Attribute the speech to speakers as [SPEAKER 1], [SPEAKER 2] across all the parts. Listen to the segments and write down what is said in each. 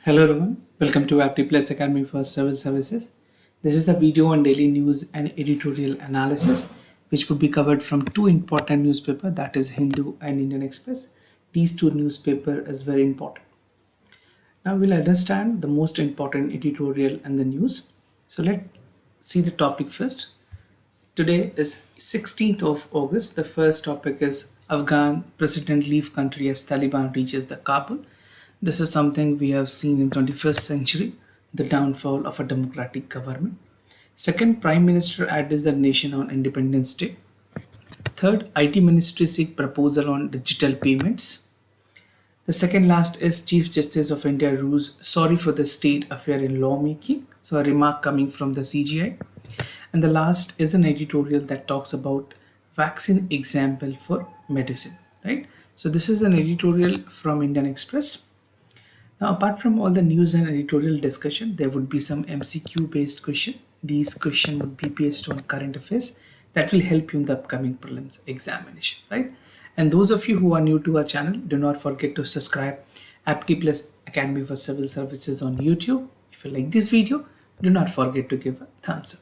[SPEAKER 1] Hello everyone, welcome to Apti Plus Academy for Civil Services. This is the video on daily news and editorial analysis, which would be covered from two important newspapers, that is Hindu and Indian Express. These two newspapers is very important. Now we'll understand the most important editorial and the news. So let's see the topic first. Today is 16th of August. The first topic is Afghan president leave country as Taliban reaches the Kabul. This is something we have seen in 21st century, the downfall of a democratic government. Second, Prime Minister addressed the nation on Independence Day. Third, IT Ministry seek proposal on digital payments. The second last is Chief Justice of India rules sorry for the state affair in lawmaking. So a remark coming from the CGI. And the last is an editorial that talks about vaccine example for medicine, right? So this is an editorial from Indian Express. Now, apart from all the news and editorial discussion, there would be some MCQ based question. These questions would be based on current affairs that will help you in the upcoming prelims examination, right? And those of you who are new to our channel, do not forget to subscribe Apti Plus Academy for Civil Services on YouTube. If you like this video, do not forget to give a thumbs up.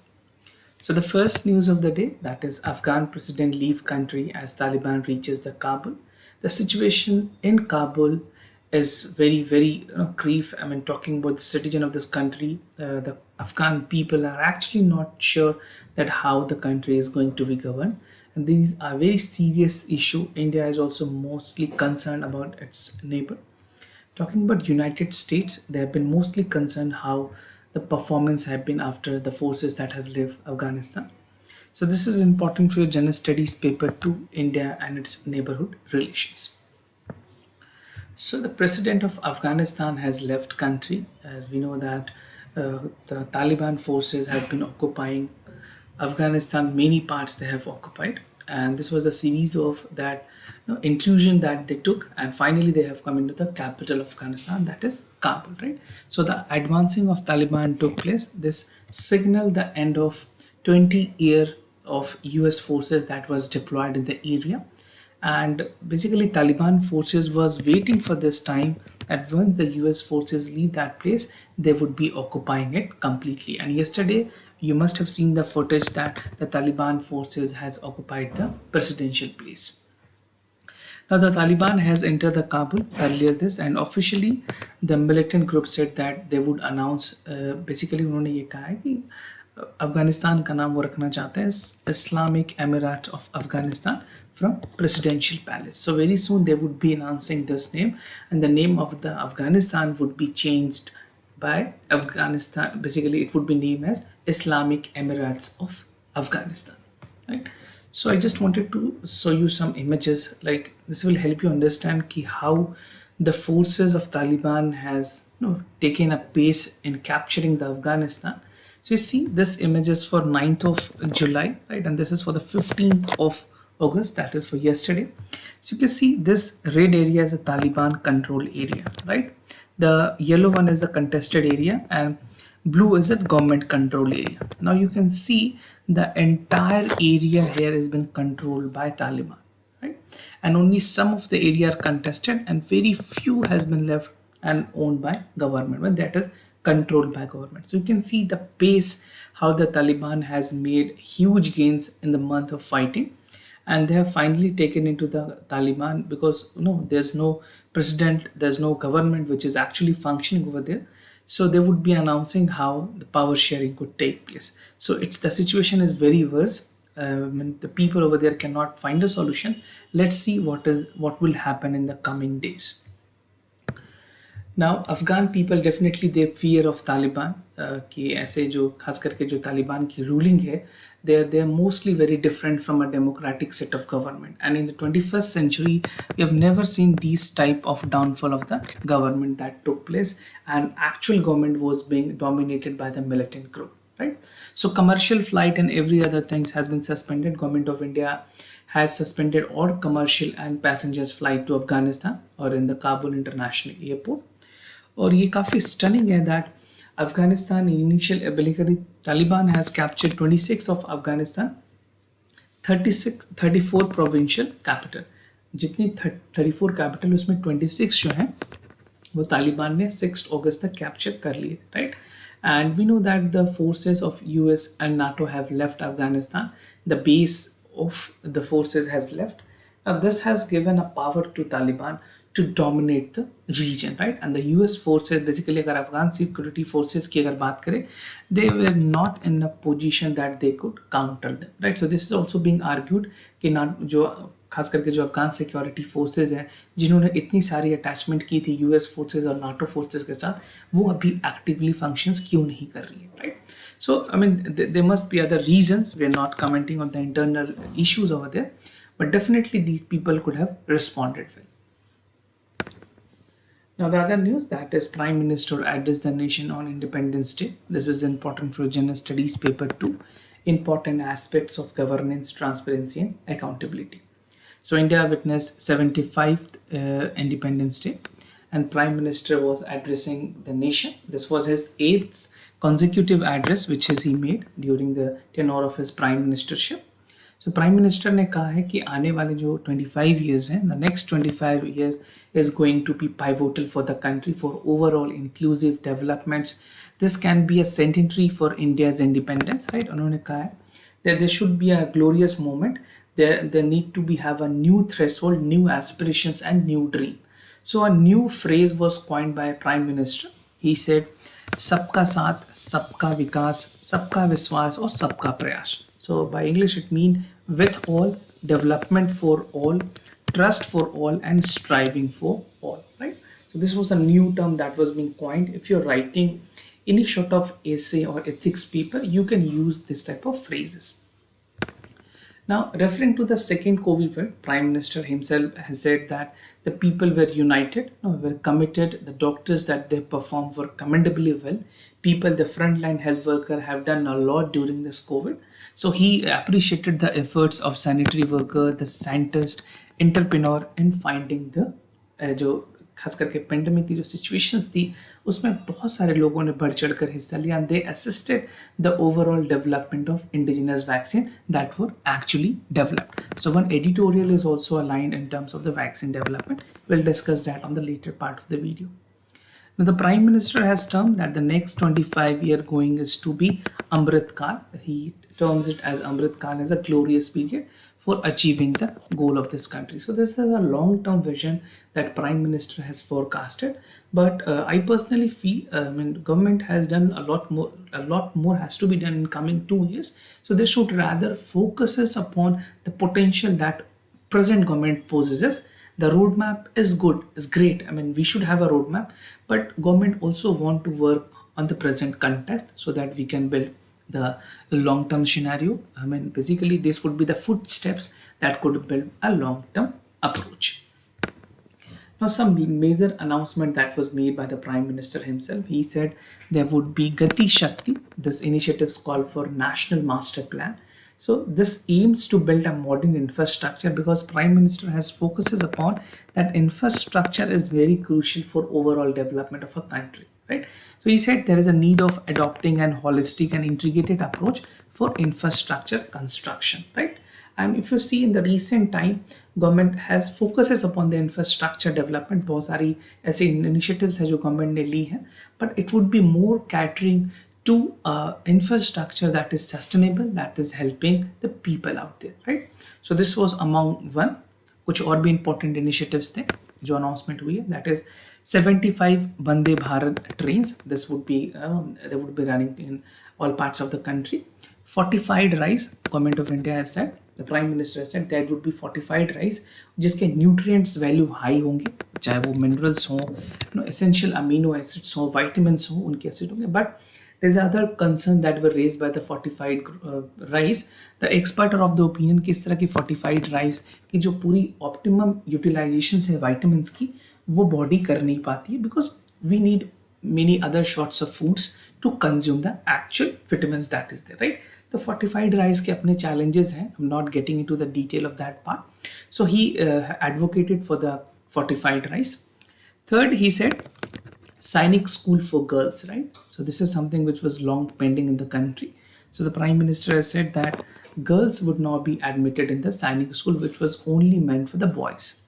[SPEAKER 1] So the first news of the day, that is Afghan president leave country as Taliban reaches the Kabul. The situation in Kabul is very grief. I mean, talking about the citizen of this country, the Afghan people are actually not sure that how the country is going to be governed, and these are very serious issue. India is also mostly concerned about its neighbor. Talking about United States, they have been mostly concerned how the performance have been after the forces that have left Afghanistan. So this is important for your general studies paper to India and its neighborhood relations. So the president of Afghanistan has left country. As we know that the Taliban forces have been occupying Afghanistan, many parts they have occupied, and this was a series of that intrusion that they took, and finally they have come into the capital of Afghanistan, that is Kabul, right? So the advancing of Taliban took place. This signaled the end of 20 year of US forces that was deployed in the area, and basically Taliban forces was waiting for this time that once the US forces leave that place, they would be occupying it completely. And yesterday you must have seen the footage that the Taliban forces has occupied the presidential place. Now the Taliban has entered the Kabul earlier this, and officially the militant group said that they would announce, basically उन्होंने ये कहा है कि अफगानिस्तान का नाम वो रखना चाहते हैं Islamic Emirates of Afghanistan from Presidential Palace. So very soon they would be announcing this name, and the name of the Afghanistan would be changed by Afghanistan. Basically it would be named as Islamic Emirates of Afghanistan, right? So I just wanted to show you some images, like this will help you understand ki how the forces of Taliban has taken a pace in capturing the Afghanistan. So you see this image is for 9th of July, right? And this is for the 15th of August, that is for yesterday. So you can see this red area is a Taliban control area, right? The yellow one is the contested area, and blue is a government control area. Now you can see the entire area here has been controlled by Taliban, right? And only some of the area are contested, and very few has been left and owned by government, but that is controlled by government. So you can see the pace how the Taliban has made huge gains in the month of fighting, and they have finally taken into the Taliban because there's no president, there's no government which is actually functioning over there. So they would be announcing how the power sharing could take place. So the situation is very worse. The people over there cannot find a solution. Let's see what will happen in the coming days. Now Afghan people definitely they fear of Taliban कि ऐसे जो खास करके जो तालिबान की ruling है, they are mostly very different from a democratic set of government, and in the 21st century we have never seen these type of downfall of the government that took place, and actual government was being dominated by the militant group, right? So commercial flight and every other things has been suspended. Government of India has suspended all commercial and passengers flight to Afghanistan or in the Kabul International Airport. और ये काफ़ी stunning है that Afghanistan initial ability Taliban has captured 26 of Afghanistan 34 provincial capital. जितनी 34 capital उसमें 26 जो हैं वो तालिबान ने 6 अगस्त तक कैप्चर कर लिए, right. And we know that the forces of US and NATO have left Afghanistan. The base of the forces has left. Now this has given a power to Taliban to dominate the region, right. And the US forces basically, अगर Afghan security forces की अगर बात करें, they were not in a position that they could counter them, right. So this is also being argued कि ना जो खास करके जो अफगान सिक्योरिटी फोर्सेज हैं जिन्होंने इतनी सारी अटैचमेंट की थी यूएस फोर्सेज और नाटो फोर्सेज के साथ, वो अभी एक्टिवली फंक्शंस क्यों नहीं कर रही है, right. So I mean there must be other reasons. We are not commenting on the internal issues over there, but definitely these people could have responded well. Now the other news, that is Prime Minister addressed the nation on Independence Day. This is important for General Studies paper 2. Important aspects of governance, transparency and accountability. So India witnessed 75th Independence Day, and Prime Minister was addressing the nation. This was his 8th consecutive address which he made during the tenure of his prime ministership. So prime minister ने कहा है कि आने वाले जो 25 years हैं, the next 25 years is going to be pivotal for the country for overall inclusive developments. This can be a centenary for India's independence, right? उन्होंने कहा है that there should be a glorious moment. There need to be have a new threshold, new aspirations and new dream. So a new phrase was coined by Prime Minister. He said, सबका साथ, सबका विकास, सबका विश्वास और सबका प्रयास. So by English it means with all, development for all, trust for all and striving for all, right. So this was a new term that was being coined. If you're writing any sort of essay or ethics paper, you can use this type of phrases. Now, referring to the second COVID wave, Prime Minister himself has said that the people were united, were committed. The doctors that they performed were commendably well. People, the frontline health worker, have done a lot during this COVID. So he appreciated the efforts of sanitary worker, the scientist, entrepreneur in finding the जो खास करके pandemic की जो situations थी उसमें बहुत सारे लोगों ने बढ़ चढ़ कर हिस्सा लिया, and they assisted the overall development of indigenous vaccine that were actually developed. So one editorial is also aligned in terms of the vaccine development. Will discuss that on the latter part of the video. Now, the Prime Minister has termed that the next 25-year going is to be Amrit Kal. He terms it as Amrit Kal as a glorious period for achieving the goal of this country. So this is a long-term vision that Prime Minister has forecasted. But I personally feel, government has done a lot more. A lot more has to be done in coming 2 years. So they should rather focuses upon the potential that present government possesses. The roadmap is good, is great. I mean, we should have a roadmap, but government also want to work on the present context so that we can build the long-term scenario. I mean, basically, this would be the footsteps that could build a long-term approach. Now, some major announcement that was made by the Prime Minister himself. He said there would be Gati Shakti. This initiative is called for National Master Plan. So this aims to build a modern infrastructure because Prime Minister has focuses upon that infrastructure is very crucial for overall development of a country, right? So he said there is a need of adopting an holistic and integrated approach for infrastructure construction, right? And if you see in the recent time, government has focuses upon the infrastructure development. बहुत सारी ऐसे initiatives है जो government ने ली हैं, but it would be more catering to infrastructure that is sustainable, that is helping the people out there, right? So this was among one. कुछ और भी important initiatives थे जो announcement हुई है. That is 75 Vande Bharat trains. This would be they would be running in all parts of the country. Fortified rice. Government of India has said, the Prime Minister has said there would be fortified rice जिसके nutrients value high होंगे, चाहे वो minerals हो, essential amino acids हो, vitamins हो, उनके acid होंगे. But there's other concern that were raised by the fortified rice. The expert are of the opinion कि इस तरह की fortified rice की जो पूरी optimum utilization है vitamins की वो body कर नहीं पाती है because we need many other sorts of foods to consume the actual vitamins that is there, right? The fortified rice के अपने challenges हैं. I'm not getting into the detail of that part. So he advocated for the fortified rice. Third, he said Sainik school for girls, right? So this is something which was long pending in the country. So the Prime Minister has said that girls would not be admitted in the Sainik school, which was only meant for the boys.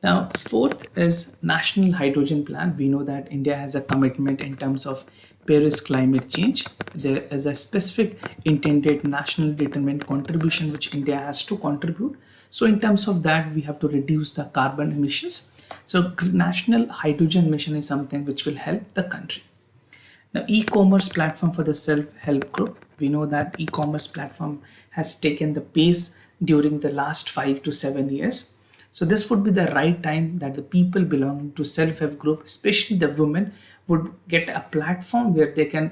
[SPEAKER 1] Now, fourth is National Hydrogen Plan. We know that India has a commitment in terms of Paris climate change. There is a specific intended national determined contribution which India has to contribute. So, in terms of that, we have to reduce the carbon emissions. So, National Hydrogen Mission is something which will help the country. Now, e-commerce platform for the self-help group. We know that e-commerce platform has taken the pace during the last 5 to 7 years. So this would be the right time that the people belonging to self-help group, especially the women, would get a platform where they can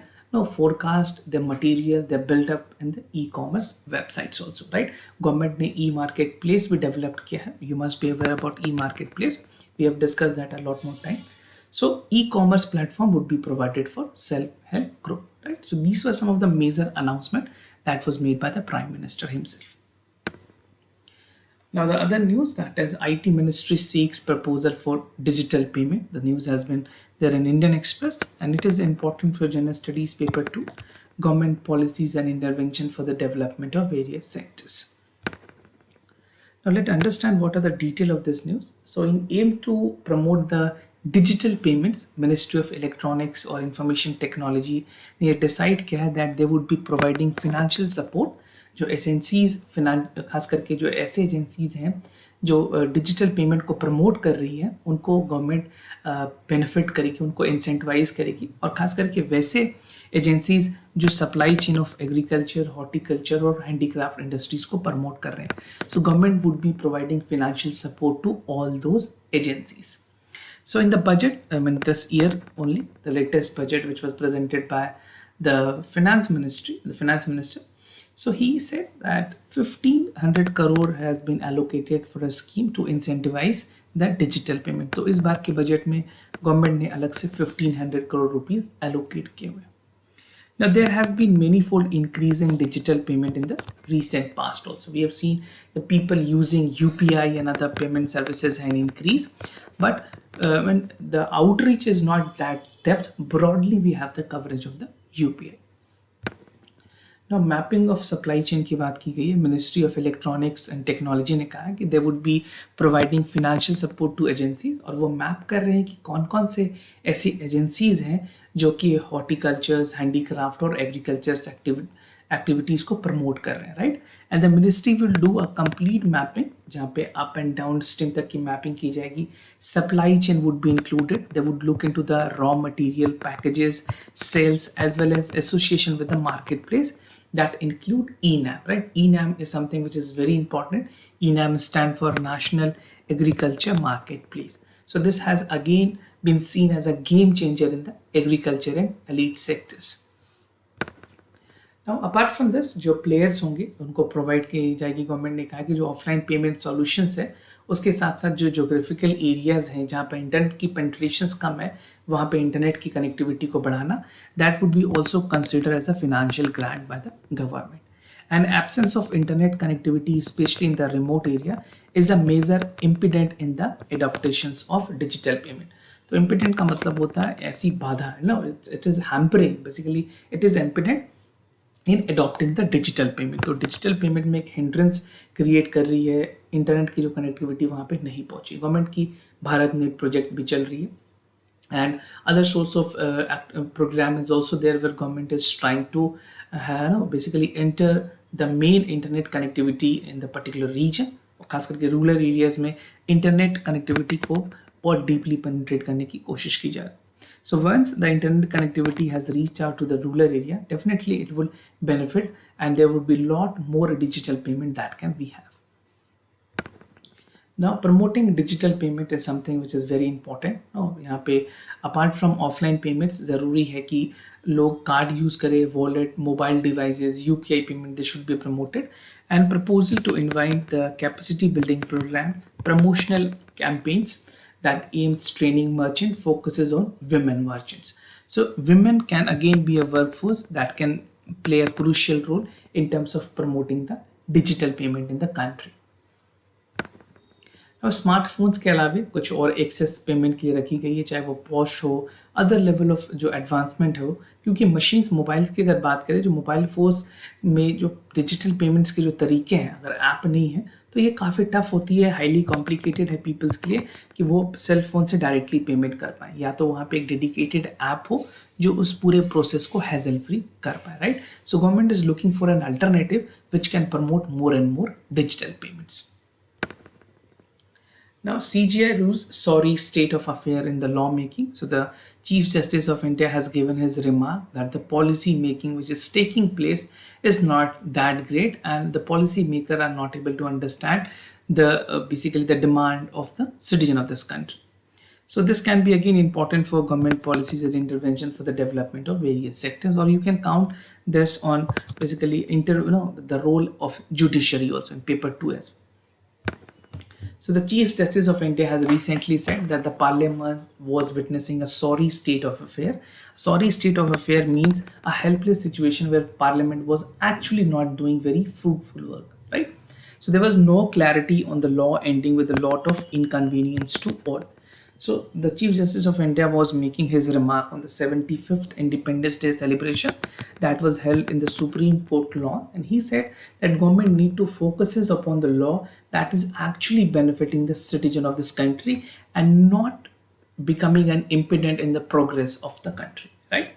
[SPEAKER 1] forecast the material they built up in the e-commerce websites also, right? Government ने e-marketplace भी developed किया है. You must be aware about e-marketplace. We have discussed that a lot more time. So e-commerce platform would be provided for self-help group, right? So these were some of the major announcement that was made by the Prime Minister himself. Now the other news, that is IT Ministry seeks proposal for digital payment. The news has been there in Indian Express, and it is important for General Studies paper 2, government policies and intervention for the development of various sectors. Now let's understand what are the detail of this news. So in aim to promote the digital payments, Ministry of Electronics or Information Technology ने decide किया है that they would be providing financial support. जो agencies खास करके जो ऐसे agencies हैं जो डिजिटल पेमेंट को प्रमोट कर रही है, उनको गवर्नमेंट बेनिफिट करेगी, उनको इंसेंटिवाइज करेगी. और खास करके वैसे एजेंसीज जो supply chain of agriculture, horticulture और हैंडीक्राफ्ट इंडस्ट्रीज को प्रमोट कर रहे हैं. So government would be providing financial support to all those agencies. So in the budget, this year only, the latest budget which was presented by the finance minister, so he said that 1500 crore has been allocated for a scheme to incentivize the digital payment. तो इस बार के budget में government ने अलग से 1500 crore rupees allocate किए हुए. Now there has been manifold increase in digital payment in the recent past also. We have seen the people using UPI and other payment services have increased, but when the outreach is not that depth, broadly we have the coverage of the UPI. Now mapping of supply chain की बात की गई है. Ministry of Electronics and Technology ने कहा कि they would be providing financial support to agencies, और वो मैप कर रहे हैं कि कौन कौन से ऐसी एजेंसीज हैं जो कि हॉर्टिकल्चर्स, हैंडीक्राफ्ट और एग्रीकल्चर्स एक्टिविटीज को प्रमोट कर रहे हैं, right. And the ministry will do a complete mapping जहाँ पे अप एंड डाउन स्ट्रीम तक की मैपिंग की जाएगी. Supply chain would be included. They would look into the raw material, packages, sales as well as association with the marketplace that include ENAM, right? ENAM is something which is very important. ENAM stand for National Agriculture Marketplace. So this has again been seen as a game changer in the agriculture and elite sectors. Now apart from this, जो players होंगे उनको provide की जाएगी. Government ने कहा कि जो offline payment solutions है उसके साथ साथ जो जोग्राफिकल एरियाज हैं जहाँ पे इंटरनेट की पेंट्रेशंस कम है, वहाँ पे इंटरनेट की कनेक्टिविटी को बढ़ाना, that would be also consider as a financial grant by the government. And absence of internet connectivity specially in the remote area is a major impediment in the adoptions of digital payment. तो impediment का मतलब होता है ऐसी बाधा है ना, it is hampering, basically it is impediment in adopting the digital payment. तो डिजिटल पेमेंट में एक हिंड्रेंस क्रिएट कर रही है, इंटरनेट की जो कनेक्टिविटी वहाँ पे नहीं पहुँची. गवर्नमेंट की भारत नेट प्रोजेक्ट भी चल रही है, and other source of program is also there where government is trying to basically enter the main internet connectivity in the particular region. खास करके रूरल एरियाज में इंटरनेट कनेक्टिविटी को और डीपली पेनिट्रेट करने की कोशिश की जाए. So once the internet connectivity has reached out to the rural area, definitely it will benefit and there would be a lot more digital payment that can we have. Now promoting digital payment is something which is very important. यहाँ पे apart from offline payments ज़रूरी है कि लोग card use करें, wallet, mobile devices, UPI payment they should be promoted. And proposal to invite the capacity building program, promotional campaigns that aims training merchant focuses on women merchants. So women can again be a workforce that can play a crucial role in terms of promoting the digital payment in the country. अब smartphones के अलावा कुछ और access payment के लिए रखी गई है, चाहे वो पॉश हो, अदर लेवल ऑफ जो एडवांसमेंट हो, क्योंकि मशीन्स मोबाइल्स की अगर बात करें, जो मोबाइल फोन्स में जो डिजिटल पेमेंट्स के जो तरीके हैं, अगर ऐप नहीं है तो ये काफ़ी टफ होती है, हाईली कॉम्प्लिकेटेड है पीपल्स के लिए कि वो सेल फोन से डायरेक्टली पेमेंट कर पाए, या तो वहाँ पे एक डेडिकेटेड ऐप हो जो उस पूरे प्रोसेस को हैजल फ्री कर पाए, right? So government is looking for an alternative which can promote more and more digital payments. Now, CGI rules sorry state of affair in the lawmaking. So, the Chief Justice of India has given his remark that the policy making which is taking place is not that great, and the policy maker are not able to understand the basically the demand of the citizen of this country. So, this can be again important for government policies and intervention for the development of various sectors, or you can count this on basically the role of judiciary also in paper 2 as well. So the Chief Justice of India has recently said that the Parliament was witnessing a sorry state of affair. Sorry state of affair means a helpless situation where Parliament was actually not doing very fruitful work, right? So there was no clarity on the law, ending with a lot of inconvenience to all. So the Chief Justice of India was making his remark on the 75th Independence Day celebration that was held in the Supreme Court law, and he said that government need to focuses upon the law that is actually benefiting the citizen of this country and not becoming an impediment in the progress of the country, right?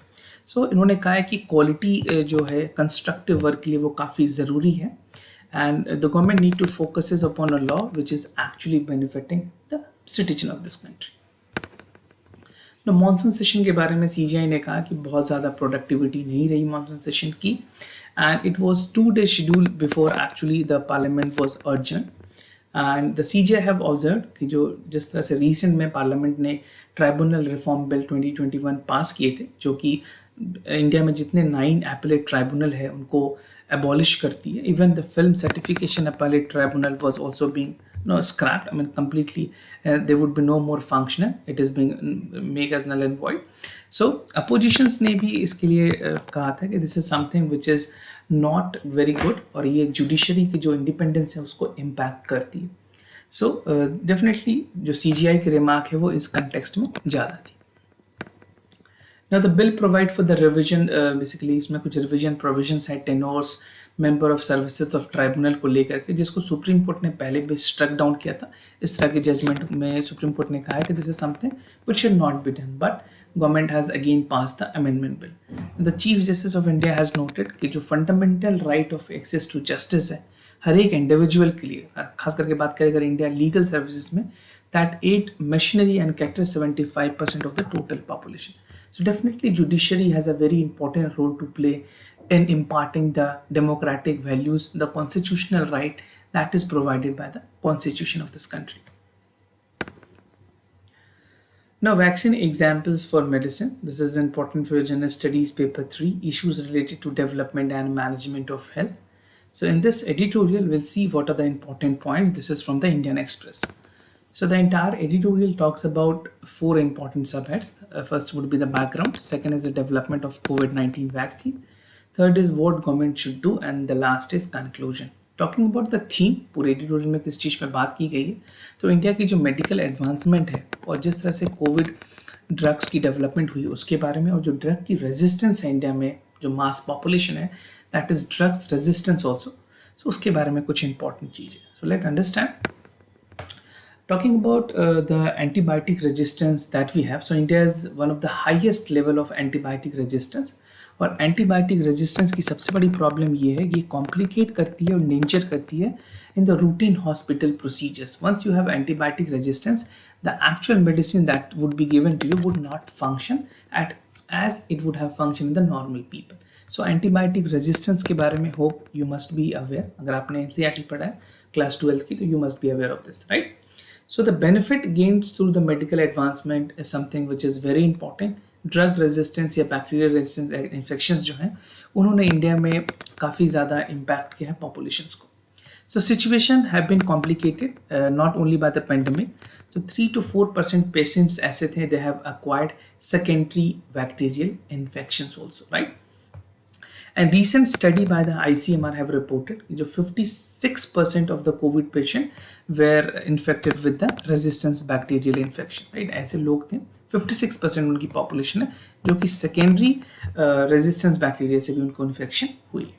[SPEAKER 1] So इन्होंने कहा है कि quality जो है constructive work के लिए वो काफ़ी ज़रूरी है, and the government need to focuses upon a law which is actually benefiting the citizen of this country. तो मानसून सेशन के बारे में सीजीआई ने कहा कि बहुत ज़्यादा प्रोडक्टिविटी नहीं रही मानसून सेशन की, and it was 2 days schedule before actually the parliament was urgent. And the CGI have observe कि जो जिस तरह से रिसेंट में पार्लियामेंट ने ट्राइब्यूनल रिफॉर्म बिल 2021 पास किए थे, जो कि इंडिया में जितने 9 एपेलेट ट्राइब्यूनल है उनको एबॉलिश करती है. Even the film certification appellate tribunal was also being scrapped. I mean, completely, there would be no more functional. It is being made as null and void. So, oppositions ने भी इसके लिए कहा था कि this is something which is not very good, और ये judiciary की जो independence है उसको impact करती है. So, definitely जो CGI की remark है वो इस context में ज़्यादा थी. Now the bill provide for the revision, basically इसमें कुछ revision provisions है tenors, member of services of tribunal को लेकर के, जिसको सुप्रीम कोर्ट ने पहले भी स्ट्रक डाउन किया था. इस तरह के जजमेंट में सुप्रीम कोर्ट ने कहा है कि this is something which should not be done, but government has again pass the amendment bill. The chief justice of India has noted कि जो fundamental right of access to justice है हर एक individual के लिए, खास करके बात करें अगर इंडिया लीगल सर्विसेज में, that aid machinery and caters 75% of the total population. So definitely judiciary has a very important role to play in imparting the democratic values, the constitutional right that is provided by the constitution of this country. Now, vaccine examples for medicine. This is important for your general studies paper 3, issues related to development and management of health. So in this editorial, we'll see what are the important points. This is from the Indian Express. So the entire editorial talks about 4 important subheads. First would be the background. Second is the development of COVID-19 vaccine. Third is what government should do, and the last is conclusion. Talking about the theme, पूरे editorial में किस चीज़ पे बात की गई है, तो India की जो मेडिकल एडवांसमेंट है और जिस तरह से कोविड ड्रग्स की डेवलपमेंट हुई उसके बारे में, और जो ड्रग की रेजिस्टेंस है इंडिया में, जो मास पॉपुलेशन है that is drugs resistance also, so उसके बारे में कुछ इंपॉर्टेंट चीज़ है. So let understand. Talking about the antibiotic resistance that we have, so India is one of the highest level of antibiotic resistance. और antibiotic resistance की सबसे बड़ी प्रॉब्लम ये है कि कॉम्प्लिकेट करती है और डेंजर करती है in the routine hospital procedures. Once you have antibiotic resistance, the actual medicine that would be given to you would not function at as it would have function in the normal people. So antibiotic resistance के बारे में hope you must be aware. अगर आपने NCERT पढ़ा है class 12 की तो you must be aware of this, right? So the benefit gained through the medical advancement is something which is very important. Drug resistance या bacterial resistance infections जो हैं उन्होंने इंडिया में काफ़ी ज़्यादा impact किया है populations को. So situation have been complicated not only by the pandemic. So 3 to 4% patients ऐसे थे they have acquired secondary bacterial infections also, right? And recent study by the ICMR have reported that 56% of the COVID patient were infected with the resistance bacterial infection, right? ऐसे लोग थे 56% उनकी population है जो कि secondary resistance bacteria से भी उनको infection हुई है.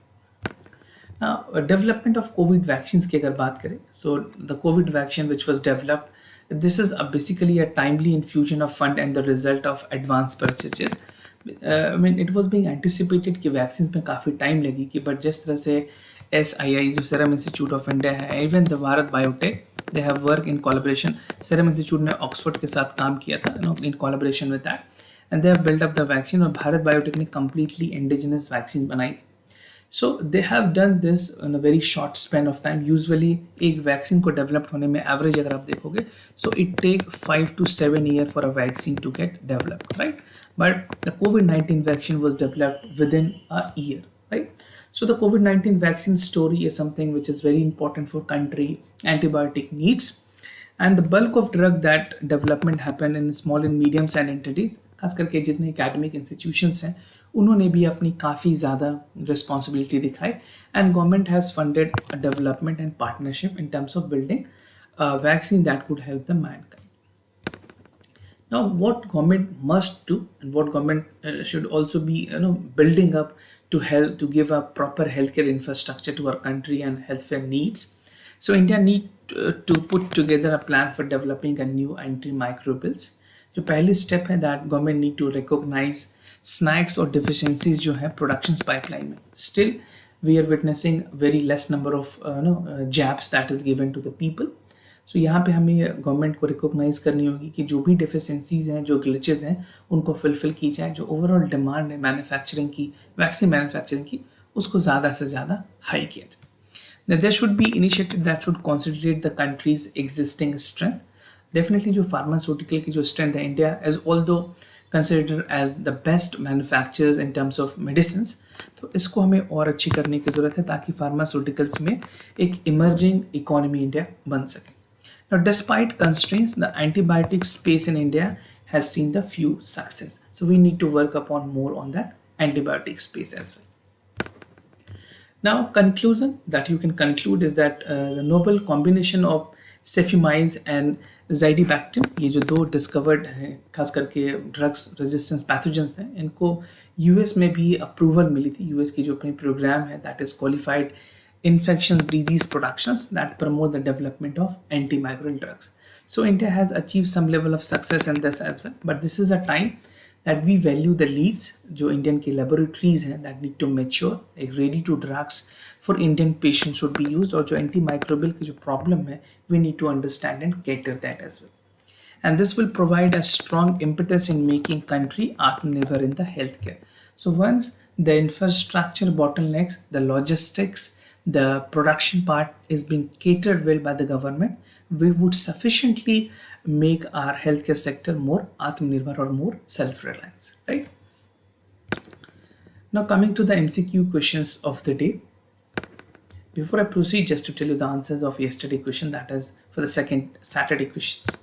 [SPEAKER 1] Now, development of COVID vaccines की अगर बात करें, so the COVID vaccine which was developed, this is basically a timely infusion of fund and the result of advanced purchases. I mean, it was being anticipated कि vaccines में काफ़ी time लगेगी, but जिस तरह से SII जो Serum Institute of India है, even the Bharat Biotech, they have worked in collaboration. Serum Institute ने Oxford के साथ काम किया था, in collaboration with that, and they have built up the vaccine. और Bharat Biotech ने completely indigenous vaccine बनाई. So they have done this in a very short span of time. Usually एक vaccine को develop होने में average अगर आप देखोगे, so it take 5 to 7 years for a vaccine to get developed, right? But the COVID-19 vaccine was developed within a year, right? So the COVID-19 vaccine story is something which is very important for country antibiotic needs, and the bulk of drug that development happen in small and medium sized entities, खास करके जितने academic institutions हैं उन्होंने भी अपनी काफ़ी ज़्यादा responsibility दिखाई, and government has funded a development and partnership in terms of building a vaccine that could help the mankind. Now, what government must do and what government should also be building up to help to give a proper healthcare infrastructure to our country and healthcare needs. So India need to put together a plan for developing a new antimicrobials. जो पहली step है that government need to recognize snacks और deficiencies जो है productions pipeline में. Still, we are witnessing very less number of jabs that is given to the people. So यहाँ पे हमें गवर्नमेंट को रिकॉग्नाइज करनी होगी कि जो भी डिफिशेंसीज हैं, जो ग्लिचेस हैं, उनको फुलफिल की जाए. जो ओवरऑल डिमांड है मैन्युफैक्चरिंग की, वैक्सीन मैन्युफैक्चरिंग की, उसको ज़्यादा से ज़्यादा हाई किया जाए. There should be initiative that should concentrate the country's existing strength. Definitely जो फार्मास्यूटिकल की जो स्ट्रेंथ है, India as although considered as the best manufacturers in terms of medicine, तो इसको हमें और अच्छी करने की ज़रूरत है ताकि फार्मास्यूटिकल्स में एक इमर्जिंग इकोनॉमी इंडिया बन सके. Now, despite constraints, the antibiotic space in India has seen the few success. So we need to work upon more on that antibiotic space as well. Now, conclusion that you can conclude is that the novel combination of cefimide and zidibactin, ये जो दो discovered हैं, खास करके drugs resistance pathogens हैं, इनको US में भी approval मिली थी. US की जो अपनी program है, that is qualified infectious disease productions that promote the development of antimicrobial drugs. So India has achieved some level of success in this as well, but this is a time that we value the leads जो Indian की laboratories हैं that need to mature, like ready to drugs for Indian patients should be used, और जो antimicrobial की जो problem है we need to understand and cater that as well. And this will provide a strong impetus in making country Atmanirbhar in the healthcare. So once the infrastructure bottlenecks, the logistics, the production part is being catered well by the government, we would sufficiently make our healthcare sector more Atmanirbhar or more self-reliance, right? Now coming to the MCQ questions of the day. Before I proceed, just to tell you the answers of yesterday question, that is for the second Saturday questions.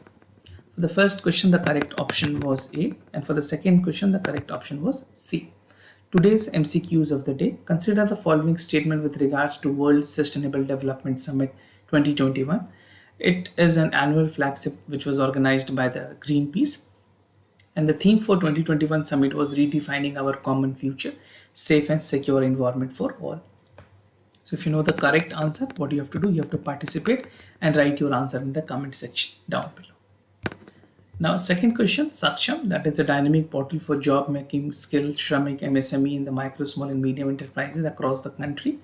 [SPEAKER 1] For the first question, the correct option was A, and for the second question, the correct option was C. Today's MCQs of the day. Consider the following statement with regards to World Sustainable Development Summit 2021. It is an annual flagship which was organized by the Greenpeace. And the theme for 2021 summit was redefining our common future, safe and secure environment for all. So if you know the correct answer, what you have to do, you have to participate and write your answer in the comment section down below. Now, second question, Saksham, that is a dynamic portal for job making, skilled, Shramik, MSME in the micro, small and medium enterprises across the country.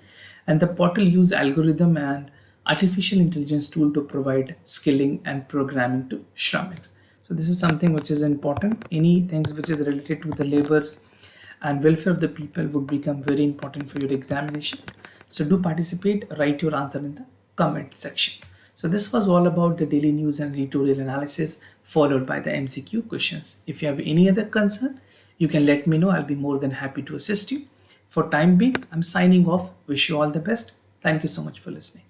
[SPEAKER 1] And the portal uses algorithm and artificial intelligence tool to provide skilling and programming to Shramiks. So this is something which is important. Any things which is related to the labor and welfare of the people would become very important for your examination. So do participate, write your answer in the comment section. So this was all about the daily news and editorial analysis followed by the MCQ questions. If you have any other concern, you can let me know. I'll be more than happy to assist you. For time being, I'm signing off. Wish you all the best. Thank you so much for listening.